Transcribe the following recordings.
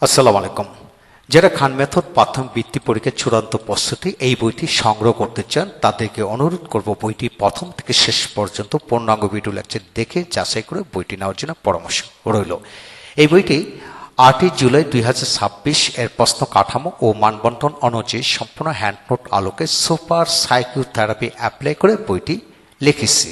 আসসালামু আলাইকুম। যারা খান মেথড প্রাথমিক বৃত্তি পরীক্ষার চূড়ান্ত প্রস্তুতি এই বইটি সংগ্রহ করতে চান তাদেরকে অনুরোধ করব বইটি প্রথম থেকে শেষ পর্যন্ত পূর্ণাঙ্গ ভিডিও লেকচার দেখে যাচাই করে বইটি নেওয়ার জন্য পরামর্শ রইল। এই বইটি 8 জুলাই 2026 এর প্রশ্ন কাঠামো ও মানবন্টন অনুযায়ী সম্পূর্ণ হ্যান্ডনোট আলোকে সুপার সাইকোথেরাপি অ্যাপ্লাই করে বইটি লিখেছি।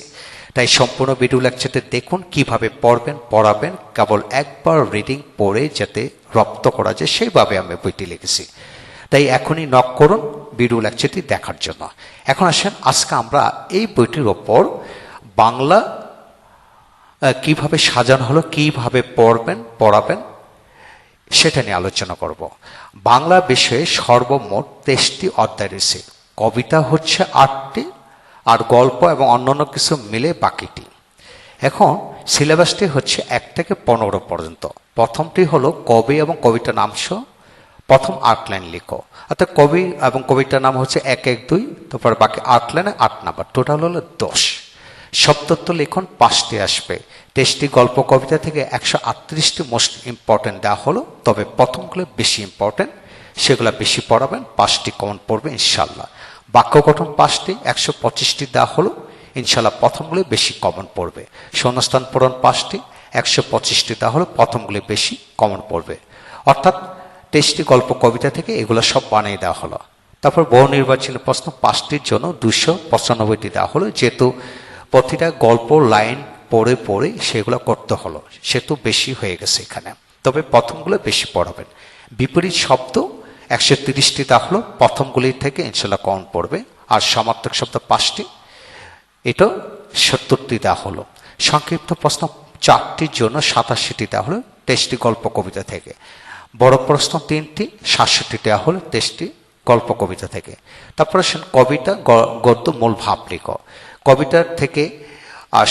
তাই সম্পূর্ণ ভিডিও লেকচারটি দেখুন, কিভাবে পড়বেন পড়াবেন কেবল একবার রিডিং পড়ে যাতে রপ্ত করা যায় সেইভাবে আমি বইটি লিখেছি। তাই এখনই নক করুন ভিডিও লেকচারটি দেখার জন্য। এখন আসেন, আজকে আমরা এই বইটির ওপর বাংলা কিভাবে সাজানো হলো, কিভাবে পড়বেন পড়াবেন সেটা নিয়ে আলোচনা করব। বাংলা বিষয়ে সর্বমোট 23টি অধ্যায় রয়েছে। কবিতা হচ্ছে 8টি, আর গল্প এবং অন্যান্য কিছু মিলে বাকিটি। এখন সিলেবাসটি হচ্ছে 1 থেকে 15 পর্যন্ত। প্রথমটি হলো কবি এবং কবিতার নাম সহ প্রথম 8 লাইন লিখো, অর্থাৎ কবি এবং কবিতার নাম হচ্ছে 1, 1, 2, তারপর বাকি 8 লাইনে 8 নাম্বার, টোটাল হলো 10। শব্দত্ব লিখন 5টি আসবে। 23টি গল্প কবিতা থেকে 138টি মোস্ট ইম্পর্টেন্ট দেওয়া হলো, তবে প্রথমগুলো বেশি ইম্পর্টেন্ট, সেগুলো বেশি পড়াবেন, 5টি কমন পড়বে ইনশাল্লাহ। বাক্য গঠন 5টি, 125টি দেওয়া হলো, ইনশাল্লাহ প্রথমগুলো বেশি কমন পড়বে। শূন্যস্থান পূরণ 5টি, 125টি দেওয়া হলো, প্রথমগুলো বেশি কমন পড়বে। অর্থাৎ 23টি গল্প কবিতা থেকে এগুলো সব বানিয়ে দেওয়া হলো। তারপর বহু নির্বাচনী প্রশ্ন 5টির জন্য 295টি দেওয়া হলো, যেহেতু প্রতিটা গল্প লাইন পড়ে পড়ে সেগুলো করতে হলো, সেহেতু বেশি হয়ে গেছে এখানে, তবে প্রথমগুলো বেশি পড়াবেন। বিপরীত শব্দ 130টি দেওয়া হলো, প্রথমগুলি থেকে ইনশাল্লাহ কমন পড়বে। আর সমার্থক শব্দ 5টি, এটাও 70টি দেওয়া হলো। সংক্ষিপ্ত প্রশ্ন 4টির জন্য 87টি দেওয়া হলো 23টি গল্প কবিতা থেকে। বড় প্রশ্ন 3টি, 67টি দেওয়া হলো 23টি গল্প কবিতা থেকে। তারপরে কবিতা গদ্য মূল ভাব লিখো। কবিতার থেকে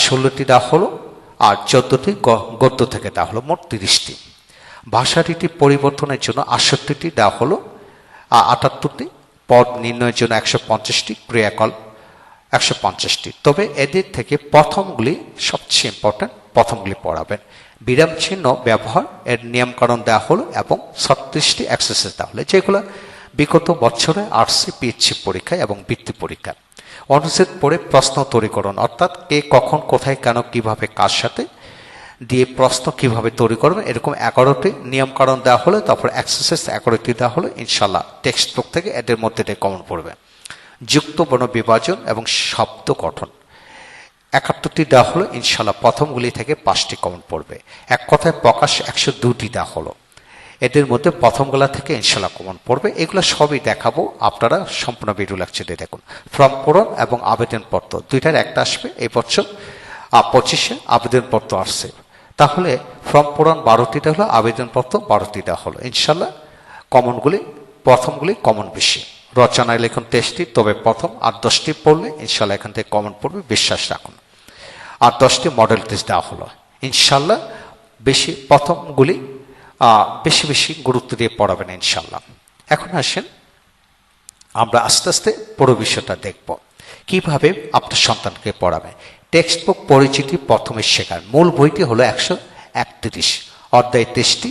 16টি দেওয়া হলো, আর 14টি গদ্য থেকে দেওয়া হলো, মোট 30টি। ভাষা রীতি পরিবর্তনের জন্য 68টি দেওয়া হলো, 78টি। পদ নির্ণয়ের জন্য 150টি, ক্রিয়াকলাপ 150টি। তবে এদের থেকে প্রথমগুলি সবচেয়ে ইম্পর্টেন্ট, প্রথমগুলি পড়াবেন। বিরাম চিহ্ন ব্যবহার এর নিয়মকানুন দেওয়া হলো এবং 36টি এক্সারসাইজ দেওয়া হলো, যেগুলো বিগত বছরে আসছে পিএইচসি পরীক্ষায় এবং বৃত্তি পরীক্ষায়। অনুচ্ছেদ পড়ে প্রশ্ন তৈরি করুন, অর্থাৎ কে কখন কোথায় কেন কিভাবে কার সাথে দিয়ে প্রশ্ন কিভাবে তৈরি করবেন, এরকম 11টি নিয়মকানুন দেওয়া হলো। তারপর এক্সারসাইজ 11টি দেওয়া হলো, ইনশাল্লাহ টেক্সট বুক থেকে এদের মধ্যে কমন পড়বে। যুক্ত বর্ণ বিভাজন এবং শব্দ গঠন 71টি দেওয়া হলো, ইনশাল্লাহ প্রথমগুলি থেকে 5টি কমন পড়বে। এক কথায় প্রকাশ 102টি দেওয়া হলো, এদের মধ্যে প্রথমগুলা থেকে ইনশাল্লাহ কমন পড়বে। এগুলো সবই দেখাবো, আপনারা সম্পূর্ণ ভিডিও লেকচারটি দেখুন। ফর্ম পূরণ এবং আবেদনপত্র দুইটার একটা আসবে এই বছর 25-এ আবেদনপত্র আসছে, তাহলে ফর্ম পূরণ 12টি দেওয়া হলো, আবেদনপত্র 12টি দেওয়া হলো। ইনশাল্লাহ কমনগুলি প্রথমগুলি কমন বেশি। রচনায় লেখন 23টি, তবে প্রথম আর 10টি পড়লে ইনশাল্লাহ এখান থেকে কমন পড়বে, বিশ্বাস রাখুন। আর 10টি মডেল টেস্ট দেওয়া হলো, ইনশাল্লাহ বেশি প্রথমগুলি বেশি বেশি গুরুত্ব দিয়ে পড়াবেন ইনশাল্লাহ। এখন আসেন, আমরা আস্তে আস্তে পুরো বিষয়টা দেখব কিভাবে আপনার সন্তানকে পড়াবেন। টেক্সট বুক পরিচিতি প্রথমে শেখার মূল বইটি হলো 131, অধ্যায় 23টি,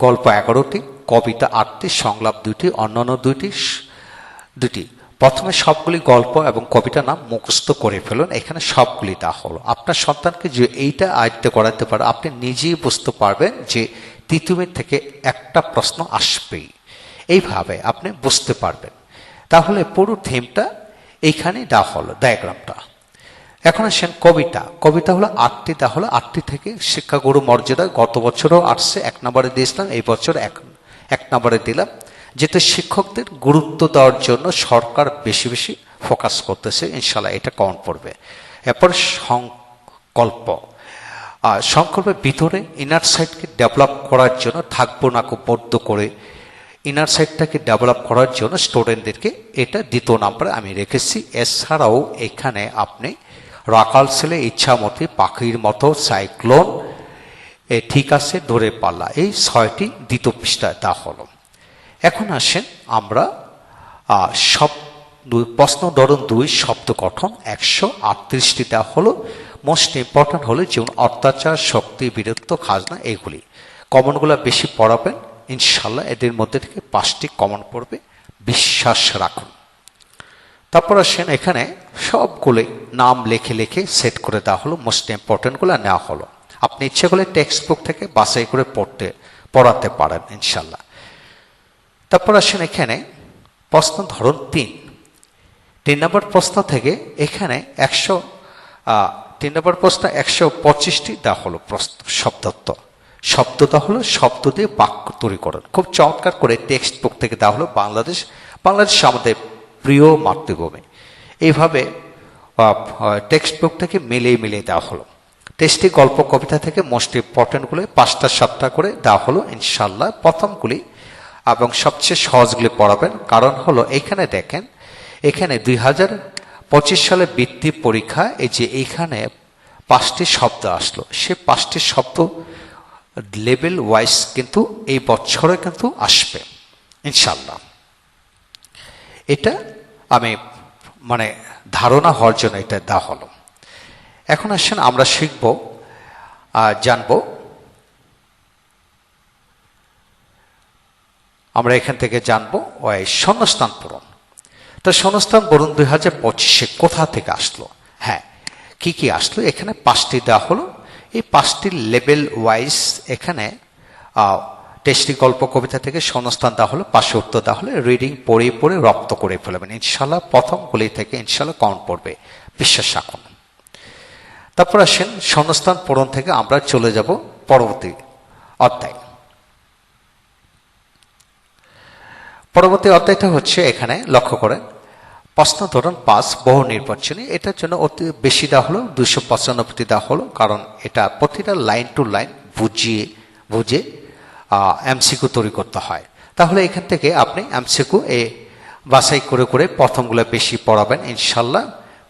গল্প 11টি, কবিতা 8টি, সংলাপ 2টি, অন্যান্য 2টি। প্রথমে সবগুলি গল্প এবং কবিতার নাম মুখস্থ করে ফেলুন, এখানে সবগুলি তা হলো। আপনার সন্তানকে যে এইটা আয়ত্ত করাতে পারে, আপনি নিজেই বুঝতে পারবেন যে তৃতীয় থেকে একটা প্রশ্ন আসবেই, এইভাবে আপনি বুঝতে পারবেন। তাহলে পুরো থিমটা এইখানে দেওয়া হলো, ডায়াগ্রামটা। এখন আসেন কবিতা। কবিতা হলো 8টি দেওয়া হলো, 8টি থেকে শিক্ষাগুরু মর্যাদা গত বছরও আসছে, 1 নম্বরে দিয়েছিলাম, এই বছর 1 নম্বরে দিলাম, যেহেতু শিক্ষকদের গুরুত্ব দেওয়ার জন্য সরকার বেশি বেশি ফোকাস করতেছে, ইনশাল্লাহ এটা কমন পড়বে। এরপর সংকল্প। সংকল্পের ভিতরে ইনার সাইডকে ডেভেলপ করার জন্য থাকবো না বদ্ধ করে, ইনার সাইডটাকে ডেভেলপ করার জন্য স্টুডেন্টদেরকে এটা 2 নম্বরে আমি রেখেছি। এছাড়াও এখানে আপনি রাখাল ছেলে, ইচ্ছামতি, পাখির মতো, সাইক্লোন, ঠিক আছে, দৌড়ে পাল্লা, এই 6টি 2 পৃষ্ঠায় দেওয়া হলো। এখন আসেন আমরা সব প্রশ্ন ধরন 2 শব্দ গঠন 138টি দেওয়া হলো। মোস্ট ইম্পর্টেন্ট হলো যেমন অত্যাচার, শক্তি, বীরত্ব, খাজনা, এইগুলি কমনগুলো বেশি পড়াবেন, ইনশাল্লাহ এদের মধ্যে থেকে 5টি কমন পড়বে, বিশ্বাস রাখুন। তারপর আসেন এখানে সবগুলোই নাম লিখে লিখে সেট করে দেওয়া হলো, মোস্ট ইম্পর্টেন্টগুলো নেওয়া হলো। আপনি ইচ্ছে করলে টেক্সট বুক থেকে বাছাই করে পড়াতে পারেন ইনশাল্লাহ। তারপর আসেন এখানে প্রশ্ন ধরন 3 নম্বর প্রশ্ন থেকে এখানে 3 নম্বর প্রশ্ন 125টি দেওয়া হলো প্রশ্ন শব্দ দেওয়া হলো, শব্দ দিয়ে বাক্য তৈরি করেন। খুব চমৎকার করে টেক্সট বুক থেকে দেওয়া হলো। বাংলাদেশ আমাদের প্রিয় মাতৃভূমি, এইভাবে টেক্সট বুক থেকে মিলিয়ে দেওয়া হলো। টেক্সটি গল্প কবিতা থেকে মোস্ট ইম্পর্টেন্টগুলো 5টা 7টা করে দেওয়া হলো ইনশাল্লাহ। প্রথমগুলি এবং সবচেয়ে সহজগুলি পড়াবেন। কারণ হলো এখানে দেখেন, এখানে 2025 সালে বৃত্তি পরীক্ষা এই যে এইখানে 5টি শব্দ আসলো, সে 5টি শব্দ লেভেল ওয়াইজ কিন্তু এই বছরে কিন্তু আসবে ইনশাল্লাহ। এটা আমি ধারণা হওয়ার জন্য এটা দেওয়া হলো। এখন আসেন আমরা শিখব, জানব, আমরা এখান থেকে জানবো ওই শূন্যস্থান পূরণ। তো শূন্যস্থান পূরণ 2025-এ কোথা থেকে আসলো, হ্যাঁ কি আসলো, এখানে 5টি দেওয়া হলো। এই 5টি লেভেল ওয়াইজ এখানে টেক্সটি গল্প কবিতা থেকে শূন্যস্থান দেওয়া হলো, 5 উত্তর দেওয়া হলো। রিডিং পড়ে রপ্ত করে ফেলবেন ইনশাল্লাহ। প্রথমগুলি থেকে ইনশাল্লাহ কাউন্ট পড়বে, বিশ্বাস রাখুন। তারপর আসেন শূন্যস্থান পূরণ থেকে আমরা চলে যাব পরবর্তী অধ্যায়। পরবর্তী অধ্যায়টা হচ্ছে এখানে লক্ষ্য করেন প্রশ্ন ধরন 5 বহু নির্বাচনী। এটার জন্য অতি বেশি দেওয়া হলো, 295টি দেওয়া হলো। কারণ এটা প্রতিটা লাইন টু লাইন বুঝে এমসিকিউ তৈরি করতে হয়। তাহলে এখান থেকে আপনি এমসিকিউ বাছাই করে প্রথমগুলো বেশি পড়াবেন ইনশাল্লাহ।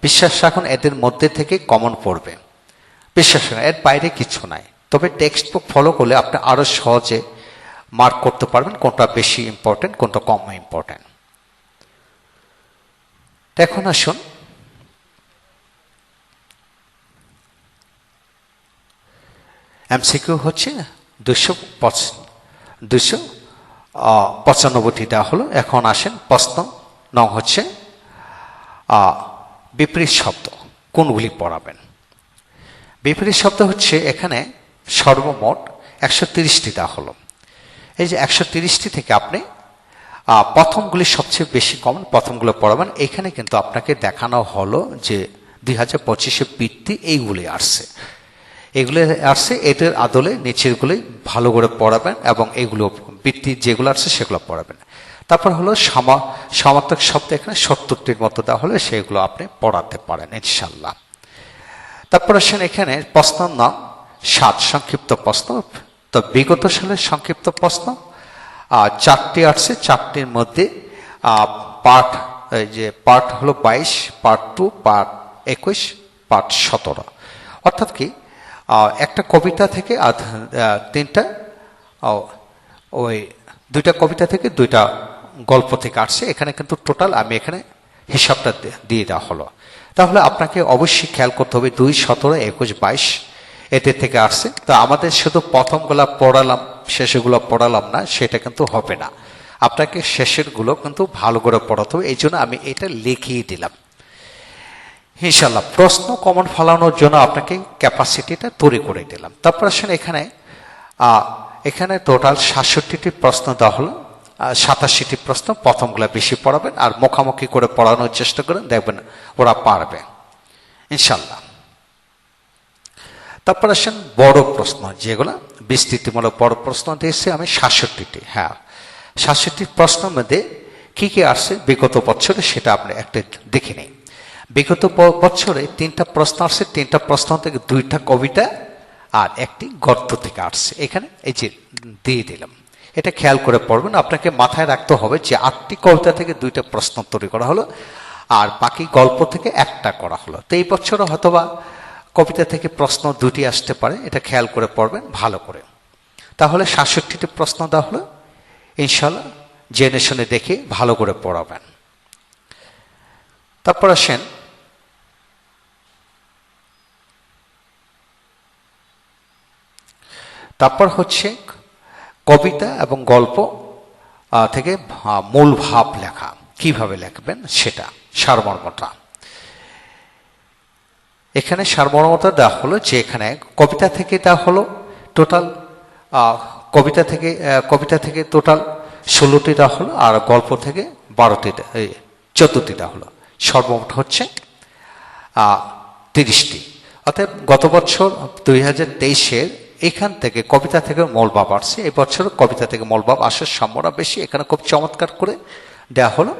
বিশ্বাস রাখুন এদের মধ্যে থেকে কমন পড়বে, বিশ্বাস রাখুন, এর বাইরে কিছু নাই। তবে টেক্সট বুক ফলো করলে আপনি আরো সহজে মার্ক করতে পারবেন কোনটা বেশি ইম্পর্টেন্ট, কোনটা কম ইম্পর্টেন্ট। এখন আসুন এমসিকিউ হচ্ছে 295টি দেওয়া হলো। এখন আসেন প্রশ্ন হচ্ছে বিপরীত শব্দ কোনগুলি পড়াবেন। বিপরীত শব্দ হচ্ছে এখানে সর্বমোট 130টি দেওয়া হলো। এই যে 130টি থেকে আপনি প্রথমগুলি সবচেয়ে বেশি কমন, প্রথমগুলো পড়াবেন। এখানে কিন্তু আপনাকে দেখানো হলো যে 2025-এ বৃত্তি এইগুলি আসছে, এদের আদলে নিচেরগুলি ভালো করে পড়াবেন এবং এগুলো বৃত্তি যেগুলো আসছে সেগুলো পড়াবেন। তারপর হলো সমার্থক শব্দ এখানে 70টির মতো দেওয়া হলে সেগুলো আপনি পড়াতে পারেন ইনশাল্লাহ। তারপর আসেন এখানে প্রশ্ন নাম 7 সংক্ষিপ্ত প্রশ্ন। তো বিগত সালের সংক্ষিপ্ত প্রশ্ন 4টি আসছে। 4টির মধ্যে পার্ট হলো 22, পার্ট 2, পার্ট 21, পার্ট 17। অর্থাৎ কি একটা কবিতা থেকে 3টা, ওই 2টা কবিতা থেকে 2টা গল্প থেকে আসছে। এখানে কিন্তু টোটাল আমি এখানে হিসাবটা দিয়ে দেওয়া হলো। তাহলে আপনাকে অবশ্যই খেয়াল করতে হবে 2, 17, 21, 22 এদের থেকে আসছে। তো আমাদের শুধু প্রথমগুলা পড়ালাম শেষেগুলো পড়ালাম না, সেটা কিন্তু হবে না। আপনাকে শেষের গুলো কিন্তু ভালো করে পড়াতে হবে। এই জন্য আমি এটা লিখিয়ে দিলাম ইনশাল্লাহ। প্রশ্ন কমন ফলানোর জন্য আপনাকে ক্যাপাসিটিটা তৈরি করে দিলাম। তারপর আসেন এখানে টোটাল 67টি প্রশ্ন দেওয়া হলো। 87টি প্রশ্ন, প্রথমগুলো বেশি পড়াবেন আর মুখামুখি করে পড়ানোর চেষ্টা করেন, দেখবেন ওরা পারবে ইনশাল্লাহ। তারপর আসেন বড় প্রশ্ন, যেগুলো বিস্তৃতিমূলক বড় প্রশ্ন দিয়েছে আমি 67টি। হ্যাঁ, 67টি প্রশ্নের মধ্যে কি আসছে বিগত বছরে সেটা আপনি একটা দেখে নিন। বিগত বছরে 3টা প্রশ্ন আসছে। 3টা প্রশ্ন থেকে 2টা কবিতা আর একটি গদ্য থেকে আসছে। এখানে এই যে দিয়ে দিলাম, এটা খেয়াল করে পড়বেন। আপনাকে মাথায় রাখতে হবে যে 8টি কবিতা থেকে 2টা প্রশ্ন তৈরি করা হলো আর বাকি গল্প থেকে একটা করা হলো। তো এই বছরও হয়তোবা কবিতা থেকে প্রশ্ন 2টি আসতে পারে, এটা খেয়াল করে পড়বেন ভালো করে। তাহলে 67টি প্রশ্ন দেওয়া হলো ইনশাল্লাহ, জেনে শুনে দেখে ভালো করে পড়াবেন। তারপর আসেন তারপর হচ্ছে কবিতা এবং গল্প থেকে মূল ভাব লেখা, কিভাবে লিখবেন সেটা সারমর্মটা। এখানে সারমর্মটা দেওয়া হলো যে এখানে কবিতা থেকে দেওয়া হলো টোটাল কবিতা থেকে টোটাল 16টি দেওয়া হলো, আর গল্প থেকে 14টি দেওয়া হলো, সর্বমোট হচ্ছে 30টি। অর্থাৎ গত বছর 2023-এর এখান থেকে কবিতা থেকে মূলভাব আসছে, এই বছর কবিতা থেকে মূলভাব আসার সম্ভাবনা বেশি। এখানে খুব চমৎকার করে দেওয়া হলো,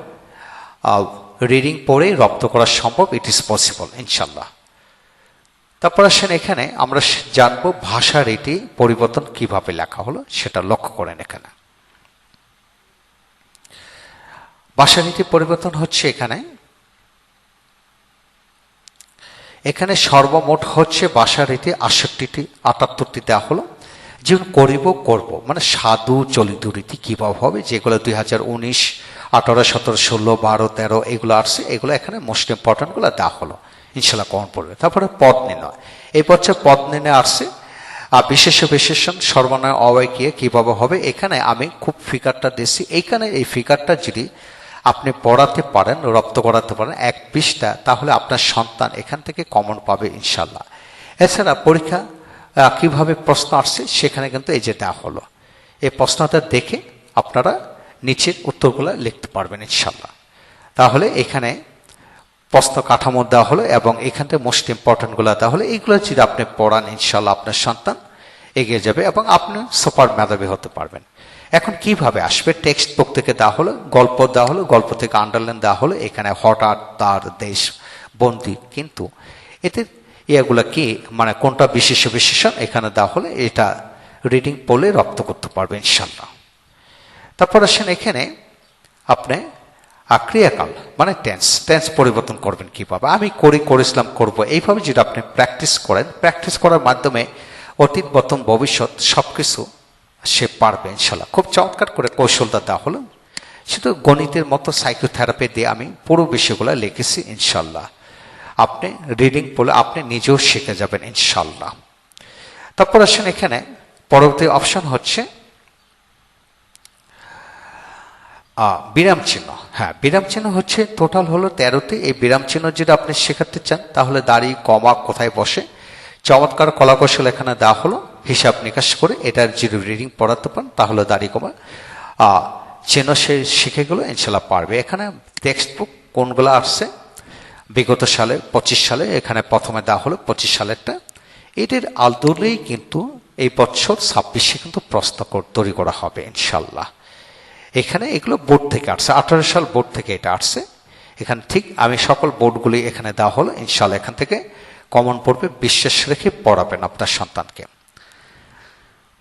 রিডিং পড়ে রপ্ত করা সম্ভব, ইট ইজ পসিবল ইনশাল্লাহ। তারপর আসেন এখানে আমরা জানবো ভাষা রীতি পরিবর্তন কিভাবে লেখা হলো সেটা লক্ষ্য করেন। ভাষা রীতি পরিবর্তন হচ্ছে এখানে সর্বমোট হচ্ছে ভাষা রীতি 78টি দেওয়া হলো। যেমন করব মানে সাধু চলিত রীতি কিভাবে হবে, যেগুলো 2019, 18, 17, 16, 12, 13 এগুলো আসছে, এগুলো এখানে মোস্ট ইম্পর্টেন্ট গুলো দেওয়া হলো, ইনশাল্লাহ কমন পড়বে। তারপরে পদ নির্ণয়, এই বছর পদ নির্ণয় আসছে, বিশেষণ সর্বনাম অব্যয় কিভাবে হবে। এখানে আমি খুব ফিগারটা দিচ্ছি, এইখানে এই ফিগারটা যদি আপনি পড়াতে পারেন, রপ্ত করাতে পারেন 1 পৃষ্ঠা, তাহলে আপনার সন্তান এখান থেকে কমন পাবে ইনশাল্লাহ। এছাড়া পরীক্ষা কিভাবে প্রশ্ন আসছে সেখানে কিন্তু এই যে দেওয়া হলো, এই প্রশ্নটা দেখে আপনারা নিচের উত্তরগুলো লিখতে পারবেন ইনশাল্লাহ। তাহলে এখানে প্রশ্ন কাঠামো দেওয়া হলো এবং এখান থেকে মোস্ট ইম্পর্টেন্ট গুলো দেওয়া হলো। এইগুলো যদি আপনি পড়ান ইনশাল্লাহ আপনার সন্তান এগিয়ে যাবে এবং আপনি সুপার মেধাবী হতে পারবেন। এখন কিভাবে আসবে, টেক্সট বুক থেকে দেওয়া হলো, গল্প দেওয়া হলো, গল্প থেকে আন্ডারলাইন দেওয়া হলো, এখানে হঠাৎ, তার, দেশ, বন্দি, কিন্তু এতে এগুলা কি মানে কোনটা বিশেষণ এখানে দেওয়া হলো, এটা রিডিং পড়লে রপ্ত করতে পারবে ইনশাল্লাহ। তারপর আসেন এখানে আপনি ক্রিয়াকাল মানে টেন্স পরিবর্তন করবেন কিভাবে। আমি করেছিলাম, করব, এইভাবে যদি আপনি প্র্যাকটিস করেন, প্র্যাকটিস করার মাধ্যমে অতীত, বর্তমান, ভবিষ্যৎ সবকিছু সে পারবে ইনশাল্লাহ। খুব চমৎকার করে কৌশলটা দেওয়া হলো, শুধু গণিতের মতো সাইকোথেরাপি দিয়ে আমি পুরো বিষয়গুলো লিখেছি ইনশাল্লাহ। আপনি রিডিং পড়লে আপনি নিজেও শিখে যাবেন ইনশাল্লাহ। তারপর আসেন এখানে পরবর্তী অপশন হচ্ছে বিরাম চিহ্ন। হ্যাঁ, বিরাম চিহ্ন হচ্ছে টোটাল হলো 13টি। এই বিরাম চিহ্ন যদি আপনি শেখাতে চান তাহলে দাড়ি, কমা কোথায় বসে, চমৎকার কলাকৌশল এখানে দেওয়া হলো, হিসাব নিকাশ করে এটার যদি রিডিং পড়াতে পান তাহলে দাড়ি, কমা চিহ্ন সে শিখে গেল ইনশাল্লাহ পারবে। এখানে টেক্সট বুক কোনগুলো আসছে বিগত সালে, 25 সালে, এখানে প্রথমে দেওয়া হলো 25 সালেরটা। এটির আলদুলেই কিন্তু এই বছর 26-এ কিন্তু প্রশ্ন তৈরি করা হবে ইনশাল্লাহ। এখানে এগুলো বোর্ড থেকে আসছে, 18 সাল বোর্ড থেকে এটা আসছে। এখানে ঠিক আমি সকল বোর্ডগুলি এখানে দেওয়া হলো ইনশাল্লাহ, এখান থেকে কমন পড়বে, বিশ্বাস রেখে পড়াবেন আপনার সন্তানকে।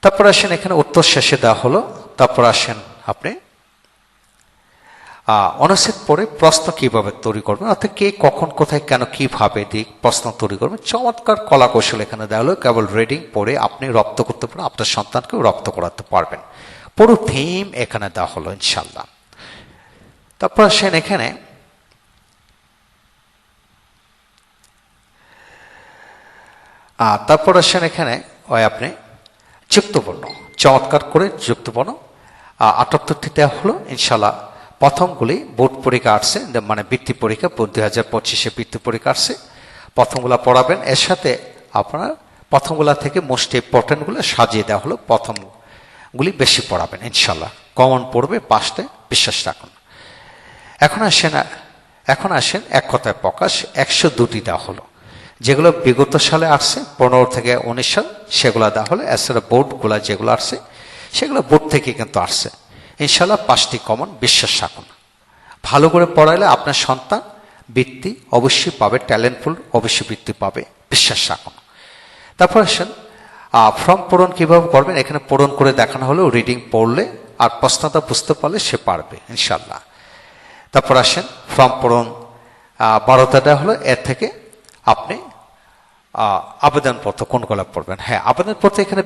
তারপর আসেন এখানে উত্তর শেষে দেওয়া হলো। তারপর আসেন আপনি অনুচ্ছেদ পড়ে প্রশ্ন কিভাবে তৈরি করবেন, অর্থাৎ কে, কখন, কোথায়, কেন, কিভাবে দিক প্রশ্ন তৈরি করবেন, চমৎকার কলা কৌশল এখানে দেওয়া হলো। কেবল রিডিং পড়ে আপনি রপ্ত করতে পারেন, আপনার সন্তানকেও রপ্ত করাতে পারবেন। পুরো থিম এখানে দেওয়া হলো ইনশাল্লাহ। তারপর আসেন এখানে ওই আপনি যুক্তবর্ণ, চমৎকার করে যুক্তবর্ণ 78টি দেওয়া হলো ইনশাল্লাহ। প্রথমগুলি বোর্ড পরীক্ষা আসছে, মানে বৃত্তি পরীক্ষা 2025-এ বৃত্তি পরীক্ষা আসছে, প্রথমগুলা পড়াবেন। এর সাথে আপনার প্রথমগুলা থেকে মোস্ট ইম্পর্টেন্টগুলো সাজিয়ে দেওয়া হলো, প্রথমগুলি বেশি পড়াবেন ইনশাল্লাহ, কমন পড়বে, পাঁচটা বিশ্বাস রাখুন। এখন আসেন এক কথায় প্রকাশ, 102টি দেওয়া হলো, যেগুলো বিগত সালে আসছে 15 থেকে 19 সাল, সেগুলো দেওয়া হলো। এছাড়া বোর্ডগুলা যেগুলো আসছে সেগুলো বোর্ড থেকে কিন্তু আসছে ইনশাল্লাহ, 5টি কমন, বিশ্বাস রাখুন। ভালো করে পড়াইলে আপনার সন্তান বৃত্তি অবশ্যই পাবে, ট্যালেন্টফুল অবশ্যই বৃত্তি পাবে, বিশ্বাস রাখুন। তারপর আসেন ফর্ম পূরণ কিভাবে করবেন, এখানে পূরণ করে দেখানো হলো, রিডিং পড়লে আর প্রশ্নটা বুঝতে পারলে সে পারবে ইনশাল্লাহ। তারপর আসেন ফর্ম পূরণ 12টা দেওয়া হলো, এর থেকে আপনি আবেদনপত্র কোনগুলো পড়বেন। হ্যাঁ, আবেদনপত্র এখানে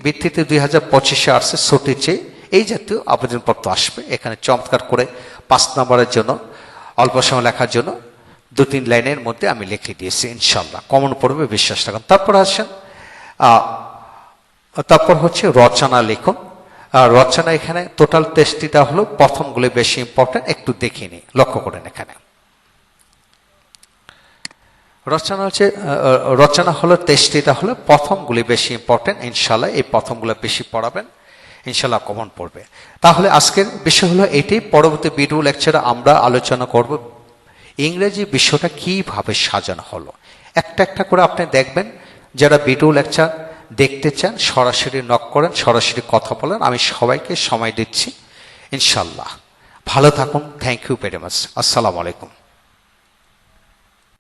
ভিত্তিতে 2025-এ আসছে, ছুটির চেয়ে এই জাতীয় আবেদনপত্র আসবে। এখানে চমৎকার করে 5 নম্বরের জন্য অল্প সময় লেখার জন্য 2-3 লাইনের মধ্যে আমি লিখে দিয়েছি ইনশাল্লাহ, কমন পড়বে, বিশ্বাস রাখুন। তারপর আসেন তারপর হচ্ছে রচনা লিখুন, রচনা এখানে টোটাল টেস্টটা হলো প্রথমগুলি বেশি ইম্পর্টেন্ট, একটু দেখে নিই, লক্ষ্য করেন এখানে রচনা হলো টেস্টটা হলো প্রথমগুলি বেশি ইম্পর্টেন্ট। ইনশাল্লাহ এই প্রথমগুলো বেশি পড়াবেন, ইনশাল্লাহ কমন পড়বে। তাহলে আজকের বিষয় হলো এটাই। পরবর্তী ভিডিও লেকচারে আমরা আলোচনা করব ইংরেজি বিষয়টা কিভাবে সাজানো হলো। একটা একটা করে আপনি দেখবেন। যারা ভিডিও লেকচার দেখতে চান সরাসরি নক করেন, সরাসরি কথা বলেন, আমি সবাইকে সময় দিচ্ছি ইনশাল্লাহ। ভালো থাকুন। Thank you very much. আসসালামু আলাইকুম।